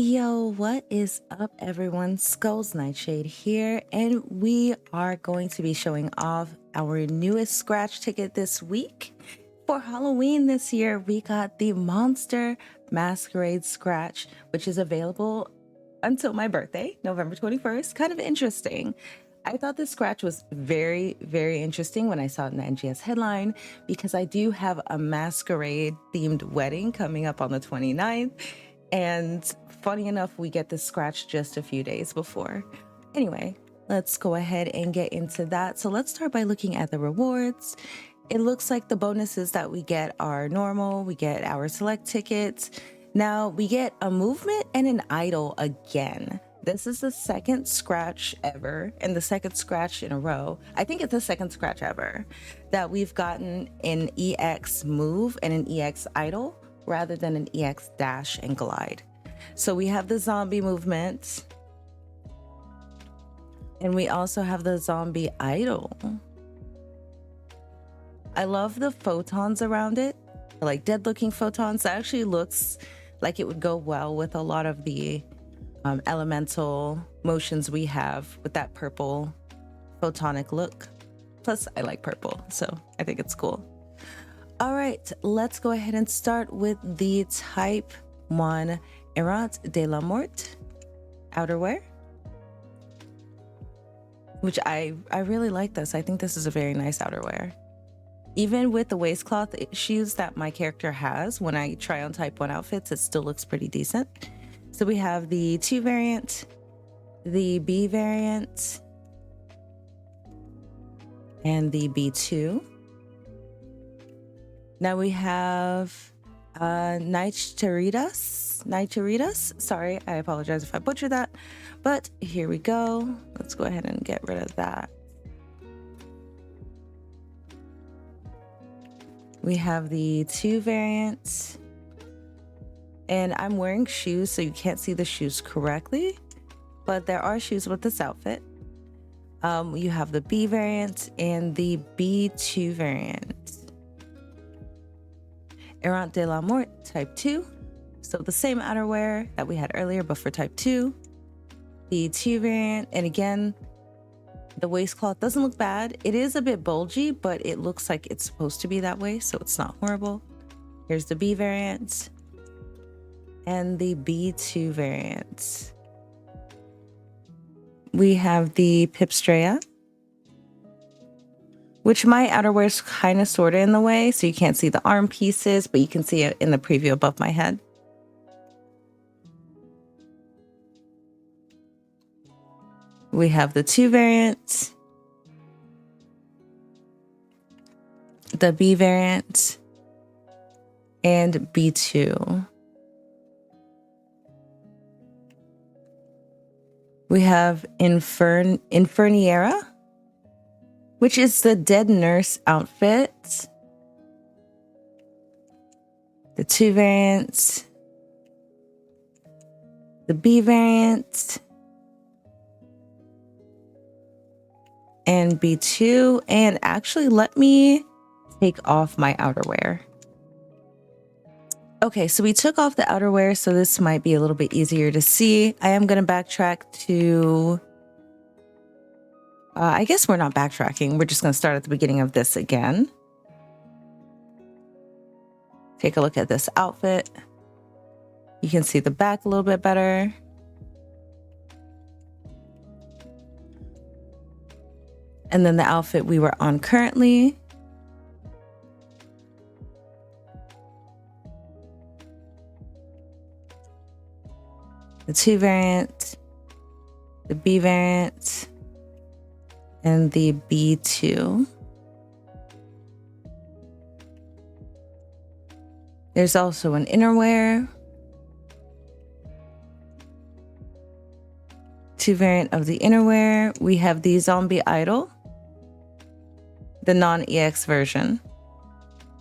Yo, what is up, everyone? Skulls Nightshade here, and we are going to be showing off our newest scratch ticket this week. For Halloween this year, we got the Monster Masquerade scratch, which is available until my birthday, November 21st. Kind of interesting. I thought this scratch was very, very interesting when I saw it in the NGS headline, because I do have a Masquerade themed wedding coming up on the 29th. And funny enough, we get this scratch just a few days before. Anyway, let's go ahead and get into that. So let's start by looking at the rewards. It looks like the bonuses that we get are normal. We get our select tickets. Now we get a movement and an idol again. This is the second scratch ever, and the second scratch in a row. I think it's the second scratch ever that we've gotten an EX move and an EX idol, rather than an EX dash and glide. So we have the zombie movement, and we also have the zombie idol. I love the photons around it, like dead looking photons. That actually looks like it would go well with a lot of the elemental motions we have with that purple photonic look. Plus I like purple, so I think it's cool. All right, let's go ahead and start with the Type 1 Errant de la Mort outerwear, which I really like this. I think this is a very nice outerwear. Even with the waistcloth issues that my character has, when I try on Type 1 outfits, it still looks pretty decent. So we have the 2 variant, the B variant, and the B2. Now we have 𝐀𝐤𝐮𝐦𝐚. Sorry, I apologize if I butchered that, but here we go. Let's go ahead and get rid of that. We have the 2 variants, and I'm wearing shoes, so you can't see the shoes correctly, but there are shoes with this outfit. You have the B variant and the B2 variant. Errant de la Mort Type 2. So the same outerwear that we had earlier, but for Type 2. The 2 variant, and again, the waistcloth doesn't look bad. It is a bit bulgy, but it looks like it's supposed to be that way, so it's not horrible. Here's the B variant and the B2 variant. We have the Pipstraya, which my outerwear is kind of sort of in the way, so you can't see the arm pieces, but you can see it in the preview above my head. We have the 2 variant, the B variant, and B2. We have 𝓦𝓽𝓬𝓱𝓲𝓰, which is the dead nurse outfit. The 2 variants, the B variant, and B2. And actually, let me take off my outerwear. Okay, so we took off the outerwear, so this might be a little bit easier to see. I am going to backtrack to... I guess we're not backtracking. We're just going to start at the beginning of this again. Take a look at this outfit. You can see the back a little bit better. And then the outfit we were on currently. The 2 variant, the B variant, and the B2. There's also an innerwear, 2 variant of the innerwear. We have the zombie idol, the non-EX version.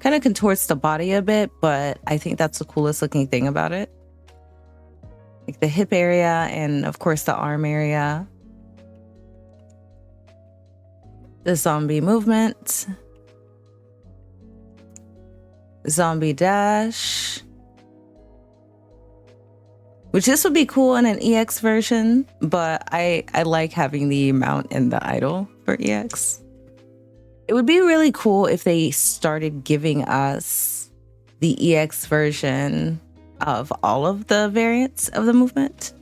Kind of contorts the body a bit, but I think that's the coolest looking thing about it. Like the hip area and of course the arm area. The zombie movement, zombie dash, which this would be cool in an EX version, but I like having the mount and the idol for EX. It would be really cool if they started giving us the EX version of all of the variants of the movement.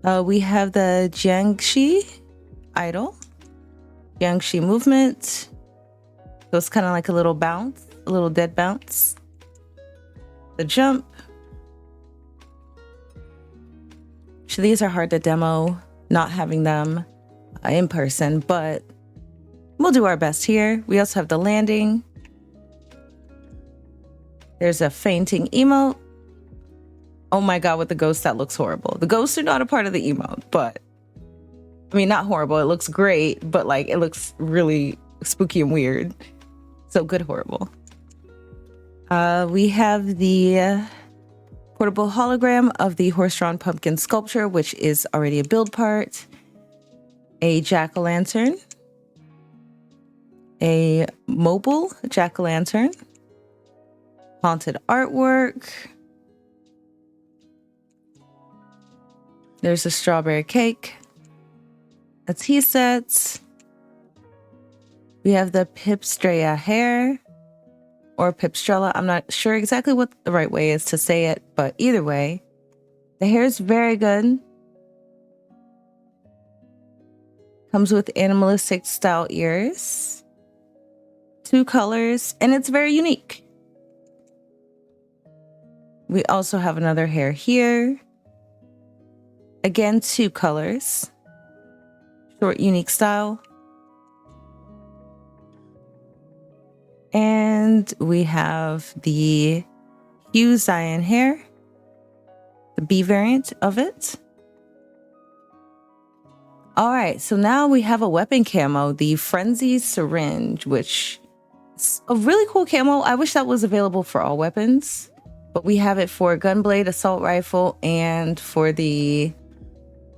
We have the 𝐀𝐤𝐮𝐦𝐚 idol, 𝐀𝐤𝐮 movement. So it's kind of like a little bounce, a little dead bounce. The jump. So these are hard to demo, not having them in person, but we'll do our best here. We also have the landing. There's a fainting emote. Oh my God, with the ghost, that looks horrible. The ghosts are not a part of the emote, but I mean, not horrible. It looks great, but like it looks really spooky and weird. So good, horrible. We have the portable hologram of the horse-drawn pumpkin sculpture, which is already a build part. A jack-o'-lantern. A mobile jack-o'-lantern. Haunted artwork. There's a strawberry cake. A tea set. We have the Pipstrella hair. Or Pipstrella. I'm not sure exactly what the right way is to say it, but either way, the hair is very good. Comes with animalistic style ears. 2 colors, and it's very unique. We also have another hair here. Again, 2 colors. Short, unique style. And we have the 𝐀𝐤𝐮𝐦𝐚 hair, the B variant of it. All right, so now we have a weapon camo, the Frenzy Syringe, which is a really cool camo. I wish that was available for all weapons, but we have it for gunblade, assault rifle, and for the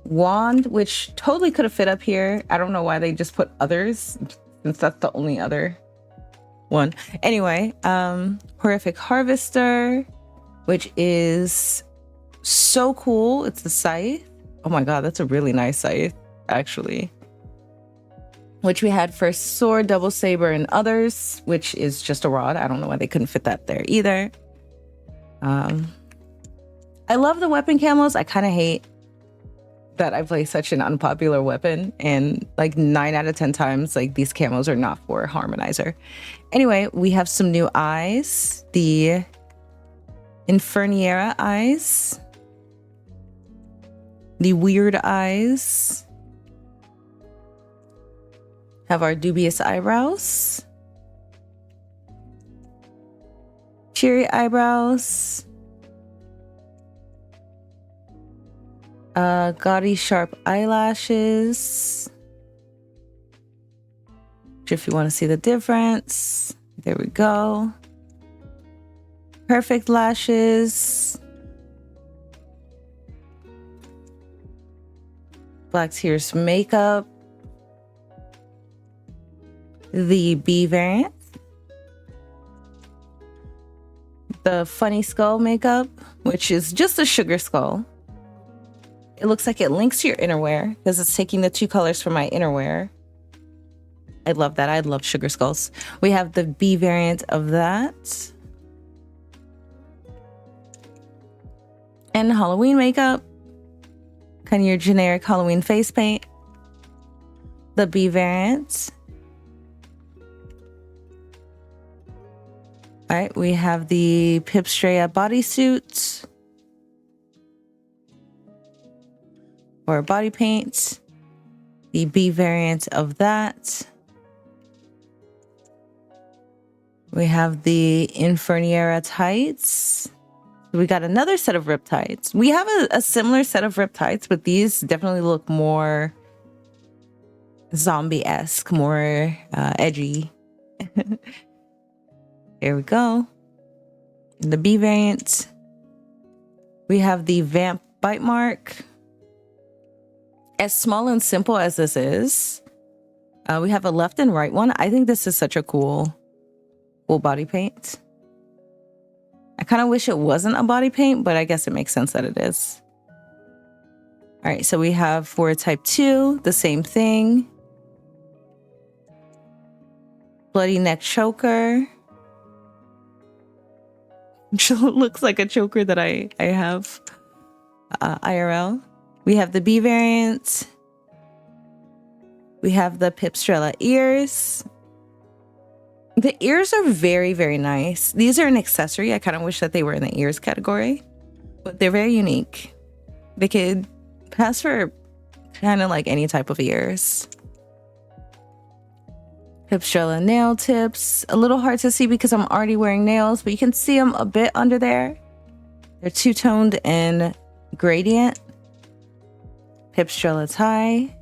wand, which totally could have fit up here. I don't know why they just put others, since that's the only other one. Anyway, horrific harvester, which is so cool. It's the scythe. Oh my God, that's a really nice scythe, actually. Which we had for sword, double saber, and others, which is just a rod. I don't know why they couldn't fit that there either. I love the weapon camos. I kind of hate that I play such an unpopular weapon, and like 9 out of 10 times, like these camos are not for harmonizer. Anyway, we have some new eyes, the Inferniera eyes, the weird eyes, have our dubious eyebrows, cheery eyebrows, gaudy sharp eyelashes, which if you want to see the difference, there we go. Perfect lashes, black tears makeup, the B variant, the funny skull makeup, which is just a sugar skull. It looks like it links to your innerwear because it's taking the 2 colors from my innerwear. I love that. I love sugar skulls. We have the B variant of that. And Halloween makeup. Kind of your generic Halloween face paint. The B variant. All right, we have the Pipstrella bodysuit. Or body paint. The B variant of that. We have the Inferniera tights. We got another set of rip tights. We have a similar set of rip tights, but these definitely look more zombie-esque, more edgy. Here we go. The B variant. We have the vamp bite mark. As small and simple as this is, we have a left and right one. I think this is such a cool body paint. I kind of wish it wasn't a body paint, but I guess it makes sense that it is. All right, so we have for type 2, the same thing. Bloody neck choker. Looks like a choker that I have IRL. We have the B variant. We have the Pipistrella ears. The ears are very, very nice. These are an accessory. I kind of wish that they were in the ears category, but they're very unique. They could pass for kind of like any type of ears. Pipistrella nail tips. A little hard to see because I'm already wearing nails, but you can see them a bit under there. They're two-toned and gradient. Pipistrella tie.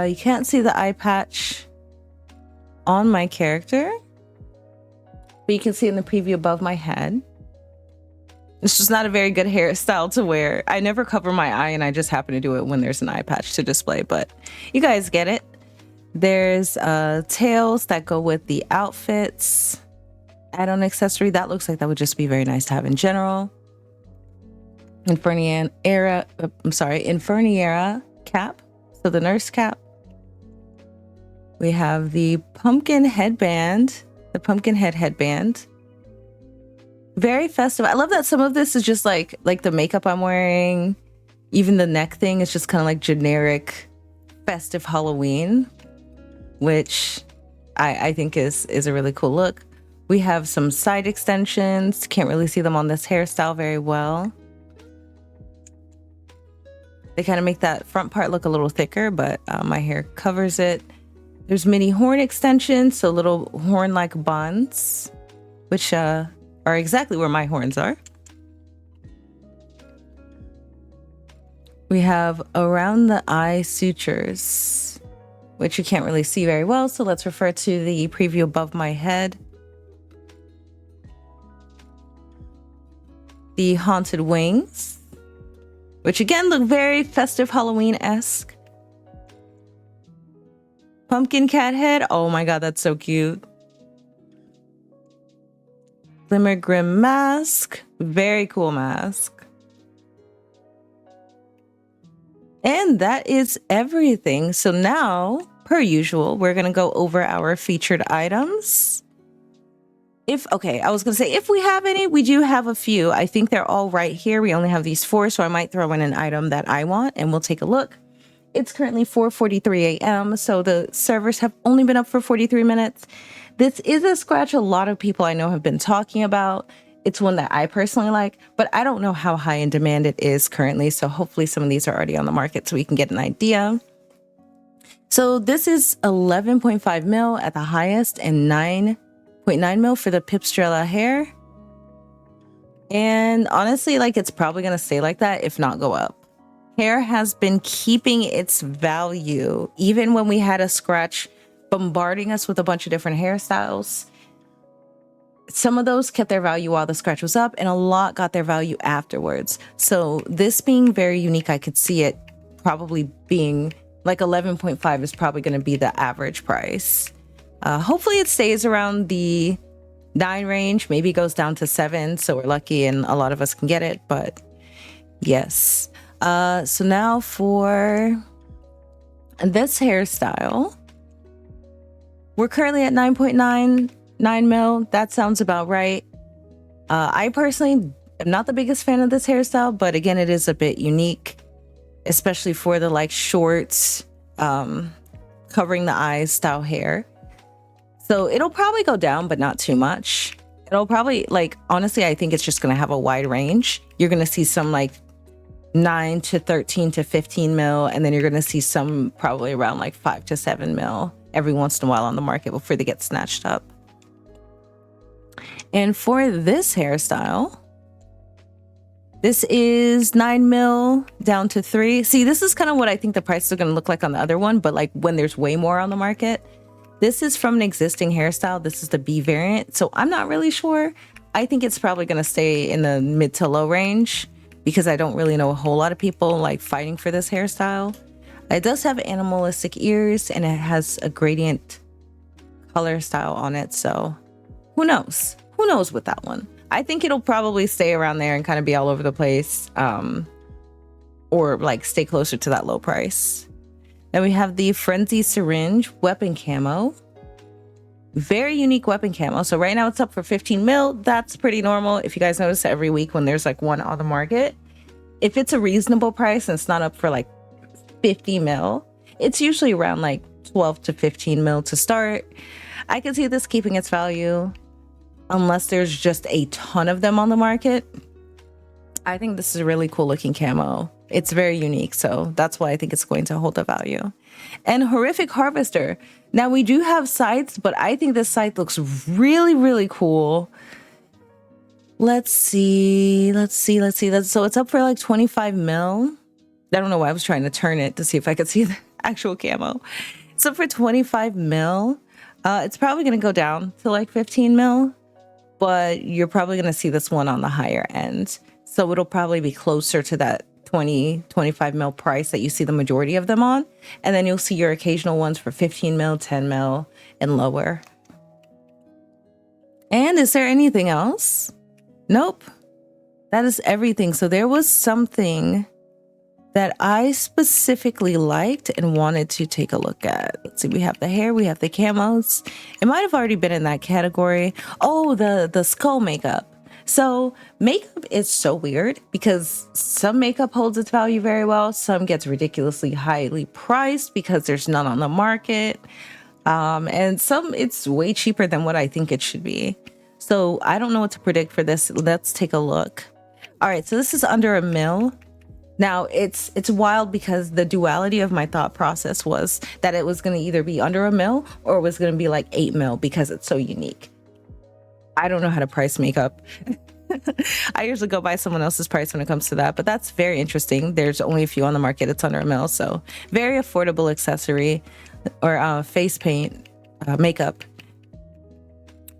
You can't see the eye patch on my character, but you can see in the preview above my head. It's just not a very good hairstyle to wear. I never cover my eye, and I just happen to do it when there's an eye patch to display, but you guys get it. There's tails that go with the outfits. Add-on accessory. That looks like that would just be very nice to have in general. Inferniera cap. So the nurse cap. We have the pumpkin headband, the pumpkin head headband. Very festive. I love that some of this is just like the makeup I'm wearing. Even the neck thing is just kind of like generic festive Halloween, which I think is a really cool look. We have some side extensions. Can't really see them on this hairstyle very well. They kind of make that front part look a little thicker, but my hair covers it. There's mini horn extensions, so little horn-like buns, which are exactly where my horns are. We have around the eye sutures, which you can't really see very well, so let's refer to the preview above my head. The haunted wings, which again look very festive Halloween-esque. Pumpkin cat head. Oh my god, that's so cute. 𝐒𝐤𝐮𝐦𝐚 mask. Very cool mask. And that is everything. So now, per usual, we're going to go over our featured items. I was going to say, if we have any, we do have a few. I think they're all right here. We only have these 4, so I might throw in an item that I want, and we'll take a look. It's currently 4:43 a.m., so the servers have only been up for 43 minutes. This is a scratch a lot of people I know have been talking about. It's one that I personally like, but I don't know how high in demand it is currently, so hopefully some of these are already on the market so we can get an idea. So this is 11.5 mil at the highest and 9.9 mil for the Pipistrella hair. And honestly, it's probably going to stay like that, if not go up. Hair has been keeping its value, even when we had a scratch bombarding us with a bunch of different hairstyles. Some of those kept their value while the scratch was up, and a lot got their value afterwards. So this being very unique, I could see it probably being like 11.5 is probably going to be the average price. Hopefully it stays around the 9 range, maybe goes down to 7, so we're lucky and a lot of us can get it, but yes. So now for this hairstyle, we're currently at 9.9 mil. That sounds about right. I personally am not the biggest fan of this hairstyle, but again, it is a bit unique, especially for the shorts, covering the eyes style hair. So it'll probably go down, but not too much. It'll probably, honestly, I think it's just going to have a wide range. You're going to see some 9 to 13 to 15 mil, and then you're going to see some probably around 5 to 7 mil every once in a while on the market before they get snatched up. And for this hairstyle, this is 9 mil down to 3. See, this is kind of what I think the prices are going to look like on the other one, but when there's way more on the market. This is from an existing hairstyle. This is the B variant, so I'm not really sure. I think it's probably going to stay in the mid to low range because I don't really know a whole lot of people fighting for this hairstyle. It does have animalistic ears, and it has a gradient color style on it, so who knows? Who knows with that one? I think it'll probably stay around there and kind of be all over the place, or like stay closer to that low price. Then we have the Frenzy Syringe Weapon Camo. Very unique weapon camo. So right now it's up for 15 mil. That's pretty normal. If you guys notice, every week when there's like one on the market, if it's a reasonable price and it's not up for like 50 mil, it's usually around like 12 to 15 mil to start. I can see this keeping its value unless there's just a ton of them on the market. I think this is a really cool looking camo. It's very unique, so that's why I think it's going to hold the value. And Horrific Harvester. Now we do have sights, but I think this sight looks really, really cool. Let's see. So it's up for like 25 mil. I don't know why I was trying to turn it to see if I could see the actual camo. It's up for 25 mil. It's probably going to go down to like 15 mil, but you're probably going to see this one on the higher end. So it'll probably be closer to that 25 mil price that you see the majority of them on. And then you'll see your occasional ones for 15 mil, 10 mil, and lower. And is there anything else? Nope. That is everything. So there was something that I specifically liked and wanted to take a look at. Let's see, we have the hair, we have the camos. It might have already been in that category. Oh, the skull makeup. So makeup is so weird because some makeup holds its value very well. Some gets ridiculously highly priced because there's none on the market. And some it's way cheaper than what I think it should be. So I don't know what to predict for this. Let's take a look. All right, so this is under a mil. Now it's wild because the duality of my thought process was that it was going to either be under a mil or it was going to be like 8 mil because it's so unique. I don't know how to price makeup. I usually go by someone else's price when it comes to that, but that's very interesting. There's only a few on the market. It's under a mil, so very affordable accessory or face paint, makeup.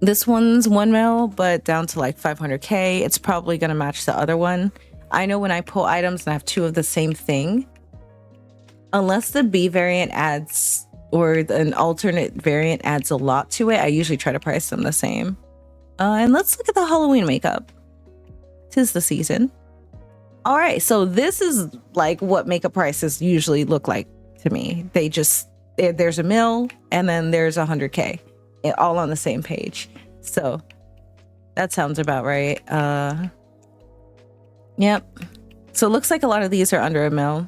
This one's 1 mil, but down to like 500K. It's probably going to match the other one. I know when I pull items and I have 2 of the same thing, unless the B variant adds or an alternate variant adds a lot to it, I usually try to price them the same. And let's look at the Halloween makeup. 'Tis the season. All right, so this is like what makeup prices usually look like to me. There's a mil and then there's 100K, all on the same page. So that sounds about right. Yep. So it looks like a lot of these are under a mil.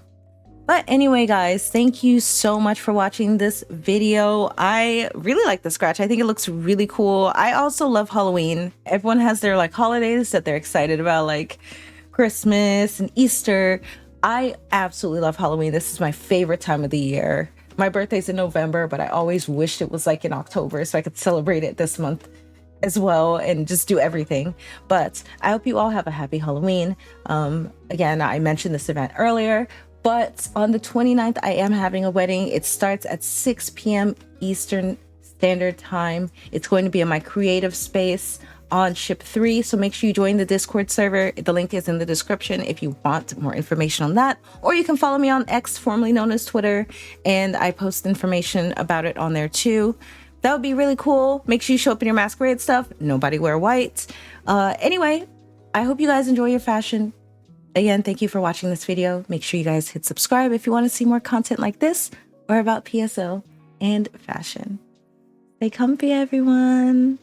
But anyway, guys, thank you so much for watching this video. I really like the scratch. I think it looks really cool. I also love Halloween. Everyone has their like holidays that they're excited about, like Christmas and Easter. I absolutely love Halloween. This is my favorite time of the year. My birthday's in November, but I always wished it was like in October so I could celebrate it this month as well and just do everything. But I hope you all have a happy Halloween. Again, I mentioned this event earlier, but on the 29th, I am having a wedding. It starts at 6 p.m. Eastern Standard Time. It's going to be in my creative space on Ship 3. So make sure you join the Discord server. The link is in the description if you want more information on that. Or you can follow me on X, formerly known as Twitter, and I post information about it on there too. That would be really cool. Make sure you show up in your Masquerade stuff. Nobody wear white. Anyway, I hope you guys enjoy your fashion. Again, thank you for watching this video. Make sure you guys hit subscribe if you want to see more content like this or about PSO and fashion. Stay comfy, everyone.